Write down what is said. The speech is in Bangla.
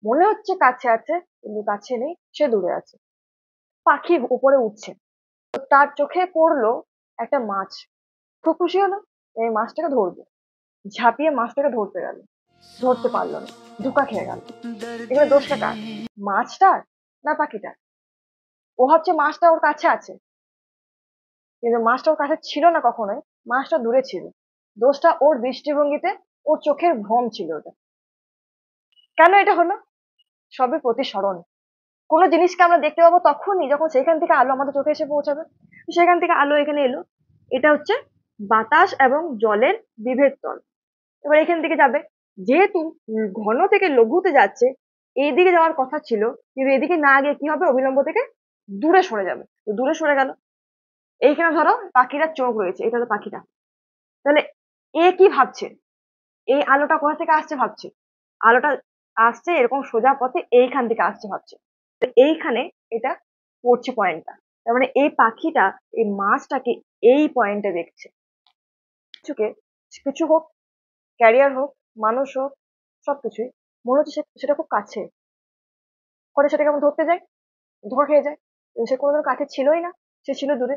মনে হচ্ছে কাছে আছে, কিন্তু কাছে নেই, সে দূরে আছে। পাখি উপরে উঠছে, তো তার চোখে পড়লো একটা মাছ। খুব খুশি হলো, এই মাছটাকে ধরবো। ঝাঁপিয়ে মাছটাকে ধরতে গেল, ধরতে পারলো না, ধোকা খেয়ে গেল। এখানে দোষটা কার? মাছটার না পাখিটার? ও ভাবছে মাছটা ওর কাছে আছে, কিন্তু মাছটা ওর কাছে ছিল না কখনোই, মাছটা দূরে ছিল। দোষটা ওর দৃষ্টিভঙ্গিতে, ওর চোখের ভ্রম ছিল ওটা। কেন এটা হলো? সবই প্রতিসরণ। কোনো জিনিসকে আমরা দেখতে পাবো তখনই যখন সেখান থেকে আলো আমাদের চোখে এসে পৌঁছাবে। তো সেখান থেকে আলো এখানে এলো, এটা হচ্ছে বাতাস এবং জলের বিভেদ তল। এবার এখান থেকে যাবে, যেহেতু ঘন থেকে লঘুতে যাচ্ছে, এইদিকে যাওয়ার কথা ছিল, কিন্তু এদিকে না গিয়ে কি হবে, অবিলম্ব থেকে দূরে সরে যাবে। তো দূরে সরে গেল। এইখানে ধরো পাখিরা চোখ রয়েছে, এটা তো পাখিটা। তাহলে এ কি ভাবছে? এই আলোটা কোথা থেকে আসছে ভাবছে? আলোটা আসছে এরকম সোজা পথে, এইখান থেকে আসছে ভাবছে। তো এইখানে এটা পড়ছে পয়েন্টটা। তার মানে এই পাখিটা এই মাছটাকে এই পয়েন্টে দেখছে। কিছুকে, কিছু হোক, ক্যারিয়ার হোক, মানুষ হোক, সবকিছুই মনে হচ্ছে সেটা খুব কাছে। পরে সেটাকে আমরা ধরতে যাই, ধোঁকা খেয়ে যায়। সে কোনোদিন কাছে ছিলই না, সে ছিল দূরে।